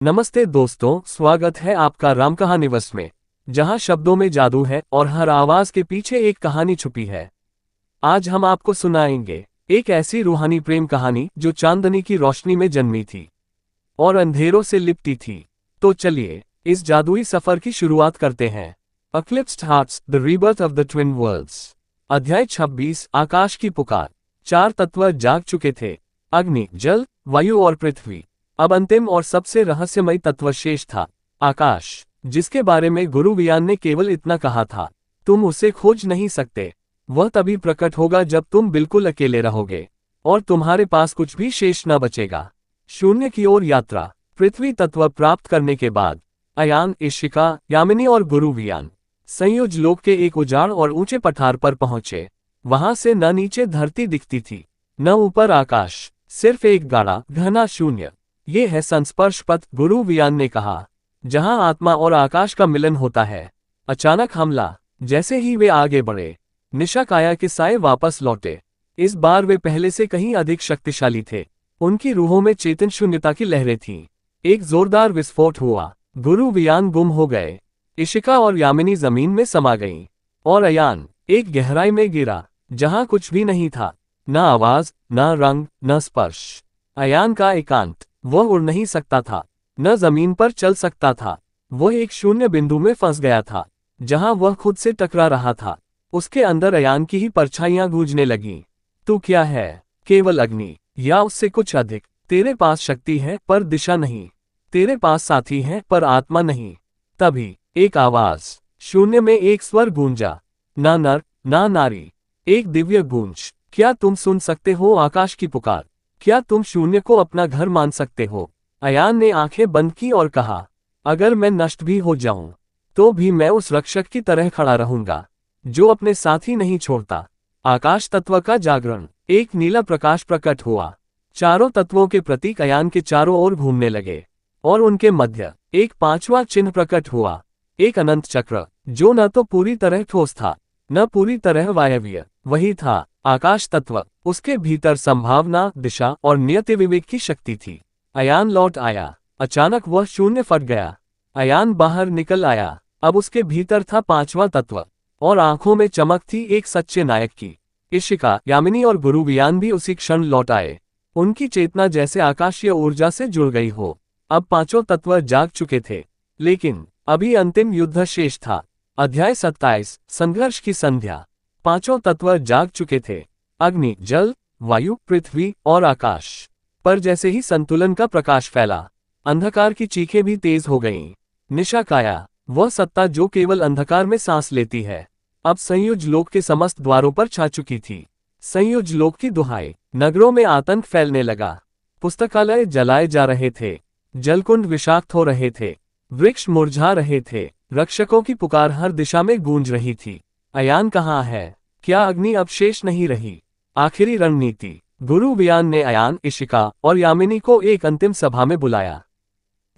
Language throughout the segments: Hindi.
नमस्ते दोस्तों, स्वागत है आपका राम कहानीवश में, जहां शब्दों में जादू है और हर आवाज के पीछे एक कहानी छुपी है। आज हम आपको सुनाएंगे एक ऐसी रूहानी प्रेम कहानी जो चांदनी की रोशनी में जन्मी थी और अंधेरों से लिपटी थी। तो चलिए इस जादुई सफर की शुरुआत करते हैं। Eclipsed hearts, the rebirth of the twin worlds. अध्याय 26, आकाश की पुकार। चार तत्व जाग चुके थे, अग्नि, जल, वायु और पृथ्वी। अब अंतिम और सबसे रहस्यमयी तत्व शेष था, आकाश, जिसके बारे में गुरु वियान ने केवल इतना कहा था, तुम उसे खोज नहीं सकते। वह तभी प्रकट होगा जब तुम बिल्कुल अकेले रहोगे और तुम्हारे पास कुछ भी शेष न बचेगा। शून्य की ओर यात्रा। पृथ्वी तत्व प्राप्त करने के बाद अयान, इशिका, यामिनी और गुरु वियान संयुज लोक के एक उजाड़ और ऊंचे पठार पर पहुंचे। वहां से न नीचे धरती दिखती थी, न ऊपर आकाश, सिर्फ एक गाढ़ा घना शून्य। ये है संस्पर्श पथ, गुरु वियान ने कहा, जहां आत्मा और आकाश का मिलन होता है। अचानक हमला। जैसे ही वे आगे बढ़े, निशाकाया के साए वापस लौटे। इस बार वे पहले से कहीं अधिक शक्तिशाली थे। उनकी रूहों में चेतन शून्यता की लहरें थीं। एक जोरदार विस्फोट हुआ। गुरु वियान गुम हो गए। इशिका और यामिनी जमीन में समा गईं और अयान एक गहराई में गिरा जहां कुछ भी नहीं था, न आवाज, न रंग, न स्पर्श। अयान का एकांत। वह उड़ नहीं सकता था, न जमीन पर चल सकता था। वह एक शून्य बिंदु में फंस गया था, जहां वह खुद से टकरा रहा था। उसके अंदर अयान की ही परछाइयां गूंजने लगीं। तू क्या है? केवल अग्नि या उससे कुछ अधिक? तेरे पास शक्ति है पर दिशा नहीं। तेरे पास साथी है पर आत्मा नहीं। तभी एक आवाज, शून्य में एक स्वर गूंजा, ना नर ना नारी, एक दिव्य गूंज। क्या तुम सुन सकते हो आकाश की पुकार? क्या तुम शून्य को अपना घर मान सकते हो? अयान ने आंखें बंद की और कहा, अगर मैं नष्ट भी हो जाऊं तो भी मैं उस रक्षक की तरह खड़ा रहूंगा जो अपने साथी नहीं छोड़ता। आकाश तत्व का जागरण। एक नीला प्रकाश प्रकट हुआ। चारों तत्वों के प्रतीक अयान के चारों ओर घूमने लगे और उनके मध्य एक पांचवा चिन्ह प्रकट हुआ, एक अनंत चक्र, जो न तो पूरी तरह ठोस था न पूरी तरह वायवीय। वही था आकाश तत्व। उसके भीतर संभावना, दिशा और नियति विवेक की शक्ति थी। अयान लौट आया। अचानक वह शून्य फट गया। अयान बाहर निकल आया। अब उसके भीतर था पांचवा तत्व और आंखों में चमक थी एक सच्चे नायक की। इशिका, यामिनी और गुरु वियान भी उसी क्षण लौट आए। उनकी चेतना जैसे आकाशीय ऊर्जा से जुड़ गई हो। अब पांचों तत्व जाग चुके थे, लेकिन अभी अंतिम युद्ध शेष था। अध्याय 27, संघर्ष की संध्या। पांचों तत्व जाग चुके थे, अग्नि, जल, वायु, पृथ्वी और आकाश। पर जैसे ही संतुलन का प्रकाश फैला, अंधकार की चीखें भी तेज हो गईं। निशाकाया, वह सत्ता जो केवल अंधकार में सांस लेती है, अब संयुज लोक के समस्त द्वारों पर छा चुकी थी। संयुज लोक की दुहाई। नगरों में आतंक फैलने लगा। पुस्तकालय जलाए जा रहे थे, जलकुंड विषाक्त हो रहे थे, वृक्ष मुरझा रहे थे। रक्षकों की पुकार हर दिशा में गूंज रही थी। अयान कहाँ है? क्या अग्नि अब शेष नहीं रही? आखिरी रणनीति। गुरु वियान ने अयान, इशिका और यामिनी को एक अंतिम सभा में बुलाया।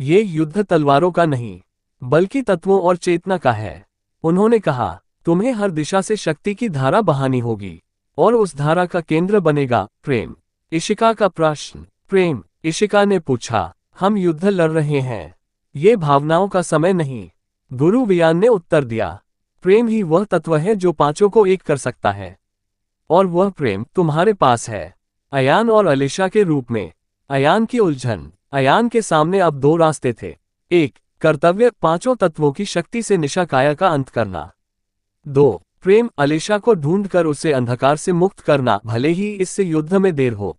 ये युद्ध तलवारों का नहीं, बल्कि तत्वों और चेतना का है। उन्होंने कहा, तुम्हें हर दिशा से शक्ति की धारा बहानी होगी और उस धारा का केंद्र बनेगा प्रेम। इशिका का प्रश्न। प्रेम? इशिका ने पूछा। हम युद्ध लड़ रहे हैं, ये भावनाओं का समय नहीं। गुरु वियान ने उत्तर दिया, प्रेम ही वह तत्व है जो पांचों को एक कर सकता है, और वह प्रेम तुम्हारे पास है, अयान और अलीशा के रूप में। अयान की उलझन। अयान के सामने अब दो रास्ते थे। एक, कर्तव्य, पांचों तत्वों की शक्ति से निशाकाया का अंत करना। दो, प्रेम, अलीशा को ढूंढकर उसे अंधकार से मुक्त करना, भले ही इससे युद्ध में देर हो।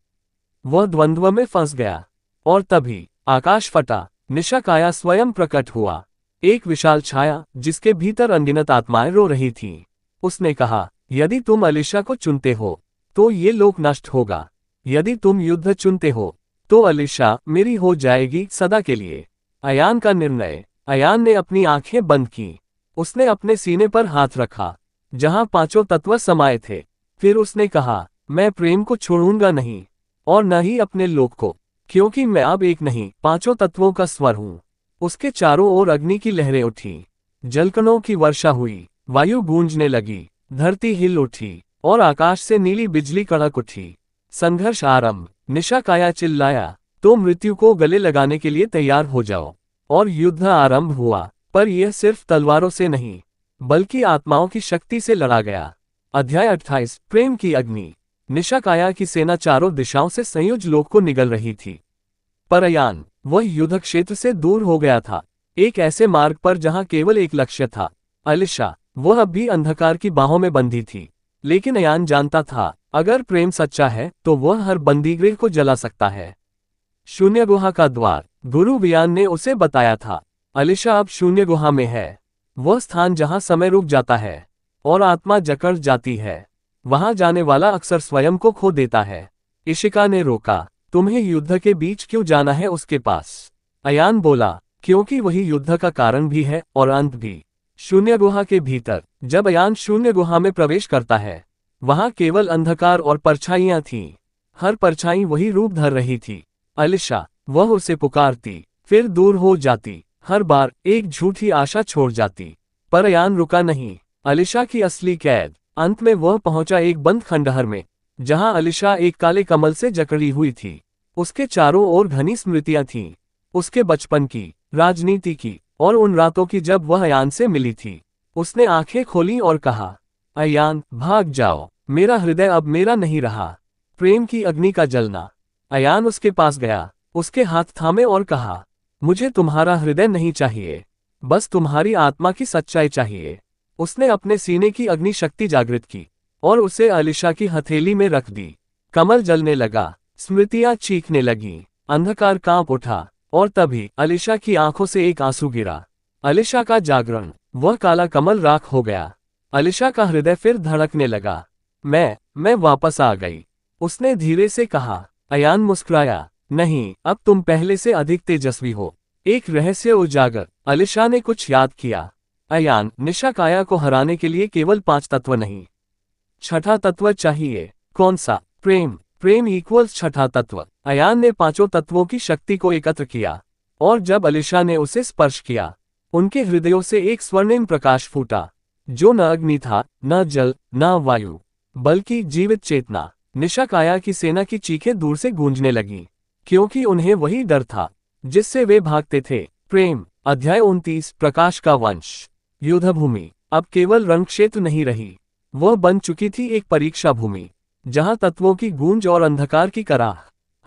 वह द्वंद्व में फंस गया और तभी आकाश फटा। निशाकाया स्वयं प्रकट हुआ, एक विशाल छाया जिसके भीतर अनगिनत आत्माएं रो रही थीं। उसने कहा, यदि तुम अलीशा को चुनते हो तो ये लोक नष्ट होगा। यदि तुम युद्ध चुनते हो तो अलीशा मेरी हो जाएगी सदा के लिए। अयान का निर्णय। अयान ने अपनी आंखें बंद की। उसने अपने सीने पर हाथ रखा जहां पांचों तत्व समाये थे। फिर उसने कहा, मैं प्रेम को छोड़ूंगा नहीं और न ही अपने लोक को, क्योंकि मैं अब एक नहीं, पांचों तत्वों का स्वर हूं। उसके चारों ओर अग्नि की लहरें उठी, जलकणों की वर्षा हुई, वायु गूंजने लगी, धरती हिल उठी और आकाश से नीली बिजली कड़क उठी। संघर्ष आरंभ। निशाकाया चिल्लाया, तो मृत्यु को गले लगाने के लिए तैयार हो जाओ। और युद्ध आरंभ हुआ, पर यह सिर्फ तलवारों से नहीं, बल्कि आत्माओं की शक्ति से लड़ा गया। अध्याय 28 प्रेम की अग्नि। निशाकाया की सेना चारों दिशाओं से संयुज लोक को निगल रही थी। पर अयान, वह युद्ध क्षेत्र से दूर हो गया था, एक ऐसे मार्ग पर जहां केवल एक लक्ष्य था, अलिशा। वह अब भी अंधकार की बाहों में बंधी थी, लेकिन अयान जानता था, अगर प्रेम सच्चा है तो वह हर बंदीगृह को जला सकता है। शून्य गुहा का द्वार, गुरु वियान ने उसे बताया था। अलिशा अब शून्य गुहा में है, वह स्थान जहां समय रुक जाता है और आत्मा जकड़ जाती है। वहां जाने वाला अक्सर स्वयं को खो देता है। इशिका ने रोका, तुम्हें युद्ध के बीच क्यों जाना है उसके पास? अयान बोला, क्योंकि वही युद्ध का कारण भी है और अंत भी। शून्य गुहा के भीतर, जब अयान शून्य गुहा में प्रवेश करता है, वहां केवल अंधकार और परछाइयां थीं। हर परछाई वही रूप धर रही थी, अलिशा। वह उसे पुकारती, फिर दूर हो जाती, हर बार एक झूठी आशा छोड़ जाती। पर अयान रुका नहीं। अलिशा की असली कैद। अंत में वह पहुंचा एक बंद खंडहर में, जहां अलिशा एक काले कमल से जकड़ी हुई थी। उसके चारों ओर घनी स्मृतियां थीं, उसके बचपन की, राजनीति की, और उन रातों की जब वह अयान से मिली थी। उसने आंखें खोली और कहा, अयान, भाग जाओ, मेरा हृदय अब मेरा नहीं रहा। प्रेम की अग्नि का जलना। अयान उसके पास गया, उसके हाथ थामे और कहा, मुझे तुम्हारा हृदय नहीं चाहिए, बस तुम्हारी आत्मा की सच्चाई चाहिए। उसने अपने सीने की अग्नि शक्ति जागृत की और उसे अलिशा की हथेली में रख दी। कमल जलने लगा, स्मृतियां चीखने लगीं, अंधकार कांप उठा, और तभी अलिशा की आंखों से एक आंसू गिरा। अलिशा का जागरण, वह काला कमल राख हो गया। अलिशा का हृदय फिर धड़कने लगा। मैं वापस आ गई, उसने धीरे से कहा। अयान मुस्कुराया, नहीं, अब तुम पहले से अधिक तेजस्वी हो। एक रहस्य उजागर। अलिशा ने कुछ याद किया। अयान, निशाकाया को हराने के लिए केवल 5 तत्व नहीं, 6ठा तत्व चाहिए। कौन सा? प्रेम। प्रेम इक्वल्स 6ठा तत्व। अयान ने 5 तत्वों की शक्ति को एकत्र किया, और जब अलिशा ने उसे स्पर्श किया, उनके हृदयों से एक स्वर्णिम प्रकाश फूटा, जो न अग्नि था, न जल, न वायु, बल्कि जीवित चेतना। निशाकाया की सेना की चीखें दूर से गूंजने लगीं, क्योंकि उन्हें वही डर था जिससे वे भागते थे। प्रेम। अध्याय 29 प्रकाश का वंश। युद्ध भूमि अब केवल रणक्षेत्र नहीं रही, वह बन चुकी थी एक परीक्षा भूमि, जहां तत्वों की गूंज और अंधकार की कराह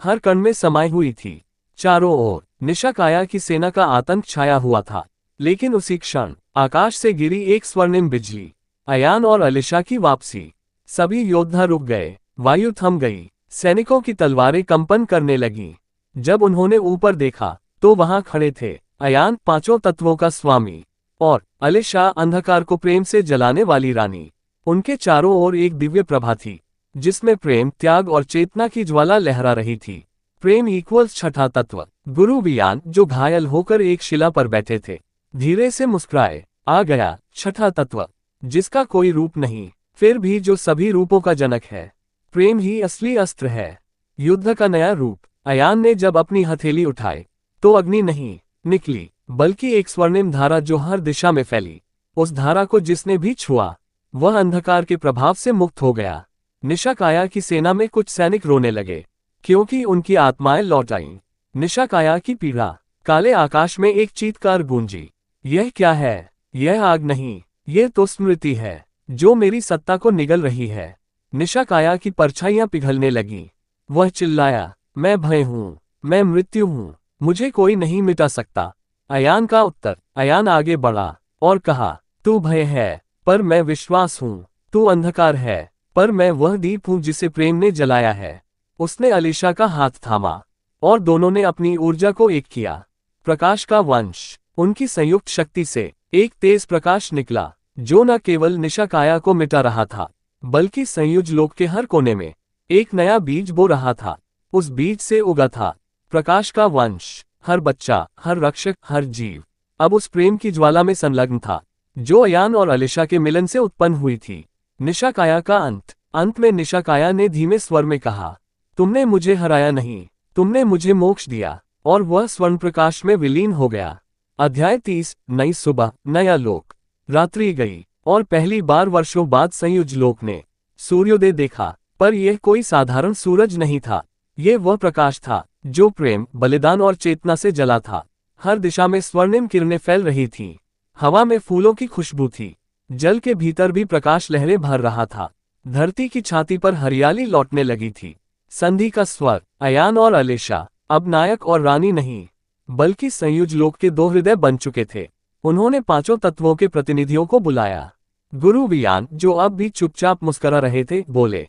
हर कण में समाई हुई थी। चारों ओर निशाकाया की सेना का आतंक छाया हुआ था, लेकिन उसी क्षण आकाश से गिरी एक स्वर्णिम बिजली। अयान और अलिशा की वापसी। सभी योद्धा रुक गए, वायु थम गई, सैनिकों की तलवारें कंपन करने लगीं। जब उन्होंने ऊपर देखा तो वहां खड़े थे अयान, 5 तत्वों का स्वामी, और अलिशा, अंधकार को प्रेम से जलाने वाली रानी। उनके चारों ओर एक दिव्य प्रभा थी, जिसमें प्रेम, त्याग और चेतना की ज्वाला लहरा रही थी। प्रेम इक्वल्स 6ठा तत्व। गुरु वियान, जो घायल होकर एक शिला पर बैठे थे, धीरे से मुस्कुराए। आ गया 6ठा तत्व, जिसका कोई रूप नहीं, फिर भी जो सभी रूपों का जनक है। प्रेम ही असली अस्त्र है, युद्ध का नया रूप। अयान ने जब अपनी हथेली उठाई, तो अग्नि नहीं निकली, बल्कि एक स्वर्णिम धारा जो हर दिशा में फैली। उस धारा को जिसने भी छुआ, वह अंधकार के प्रभाव से मुक्त हो गया। निशाकाया की सेना में कुछ सैनिक रोने लगे, क्योंकि उनकी आत्माएं लौट आईं। निशाकाया की पीड़ा। काले आकाश में एक चीत्कार गूंजी, यह क्या है? यह आग नहीं, यह तो स्मृति है, जो मेरी सत्ता को निगल रही है। निशाकाया की परछाइयां पिघलने लगीं। वह चिल्लाया, मैं भय हूं, मैं मृत्यु हूं, मुझे कोई नहीं मिटा सकता। अयान का उत्तर। अयान आगे बढ़ा और कहा, तू भय है, पर मैं विश्वास हूं। तू अंधकार है, पर मैं वह दीप हूं जिसे प्रेम ने जलाया है। उसने अलिशा का हाथ थामा, और दोनों ने अपनी ऊर्जा को एक किया। प्रकाश का वंश। उनकी संयुक्त शक्ति से एक तेज प्रकाश निकला, जो न केवल निशाकाया को मिटा रहा था, बल्कि संयुज लोक के हर कोने में एक नया बीज बो रहा था। उस बीज से उगा था प्रकाश का वंश। हर बच्चा, हर रक्षक, हर जीव अब उस प्रेम की ज्वाला में संलग्न था, जो अयान और अलिशा के मिलन से उत्पन्न हुई थी। निशाकाया का अंत। अंत में निशाकाया ने धीमे स्वर में कहा, तुमने मुझे हराया नहीं, तुमने मुझे मोक्ष दिया। और वह स्वर्ण प्रकाश में विलीन हो गया। अध्याय 30 नई सुबह, नया लोक। रात्रि गई, और पहली बार वर्षों बाद संयुज लोक ने सूर्योदय देखा। पर यह कोई साधारण सूरज नहीं था, यह वह प्रकाश था जो प्रेम, बलिदान और चेतना से जला था। हर दिशा में स्वर्णिम किरणें फैल रही थीं। हवा में फूलों की खुशबू थी। जल के भीतर भी प्रकाश लहरें भर रहा था। धरती की छाती पर हरियाली लौटने लगी थी। संधि का स्वर, अयान और अलीशा अब नायक और रानी नहीं, बल्कि संयुज लोक के दो हृदय बन चुके थे। उन्होंने पांचों तत्वों के प्रतिनिधियों को बुलाया। गुरु वियान, जो अब भी चुपचाप मुस्कुरा रहे थे, बोले,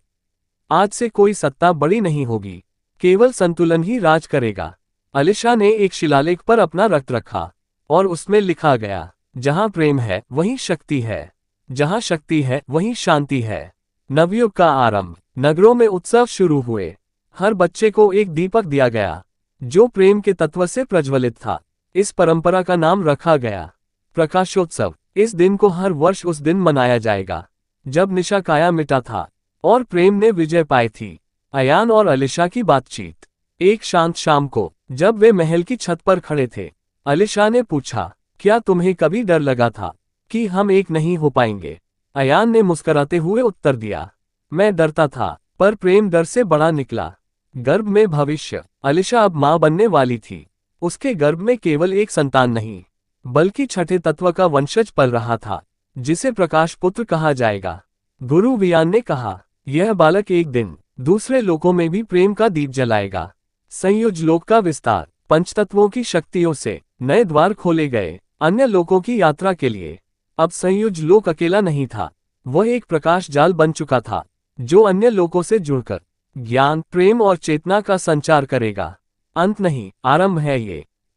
आज से कोई सत्ता बड़ी नहीं होगी, केवल संतुलन ही राज करेगा। अलीशा ने एक शिलालेख पर अपना रक्त रखा और उसमें लिखा गया, जहां प्रेम है वहीं शक्ति है, जहां शक्ति है वहीं शांति है। नवयुग का आरंभ। नगरों में उत्सव शुरू हुए। हर बच्चे को एक दीपक दिया गया, जो प्रेम के तत्व से प्रज्वलित था। इस परंपरा का नाम रखा गया प्रकाशोत्सव। इस दिन को हर वर्ष उस दिन मनाया जाएगा जब निशा काया मिटा था और प्रेम ने विजय पाई थी। अयान और अलीशा की बातचीत। एक शांत शाम को, जब वे महल की छत पर खड़े थे, अलीशा ने पूछा, क्या तुम्हें कभी डर लगा था कि हम एक नहीं हो पाएंगे? अयान ने मुस्कुराते हुए उत्तर दिया, मैं डरता था, पर प्रेम डर से बड़ा निकला। गर्भ में भविष्य। अलीशा अब मां बनने वाली थी। उसके गर्भ में केवल एक संतान नहीं, बल्कि छठे तत्व का वंशज पल रहा था, जिसे प्रकाश पुत्र कहा जाएगा। गुरु वियान ने कहा, यह बालक एक दिन दूसरे लोकों में भी प्रेम का दीप जलाएगा। संयुज लोक का विस्तार। पंचतत्वों की शक्तियों से नए द्वार खोले गए अन्य लोकों की यात्रा के लिए। अब संयुज लोक अकेला नहीं था, वह एक प्रकाश जाल बन चुका था, जो अन्य लोकों से जुड़कर ज्ञान, प्रेम और चेतना का संचार करेगा। अंत नहीं, आरंभ है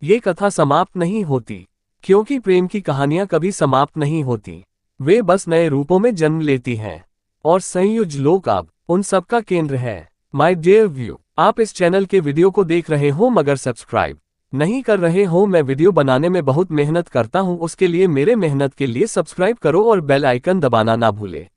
ये कथा समाप्त नहीं होती, क्योंकि प्रेम की कहानियां कभी समाप्त नहीं होती। वे बस नए रूपों में जन्म लेती हैं। और संयुज लोक अब उन सबका केंद्र है। माय डियर व्यू, आप इस चैनल के वीडियो को देख रहे हो मगर सब्सक्राइब नहीं कर रहे हो। मैं वीडियो बनाने में बहुत मेहनत करता हूं, उसके लिए मेरे मेहनत के लिए सब्सक्राइब करो और बेल आइकन दबाना ना भूले।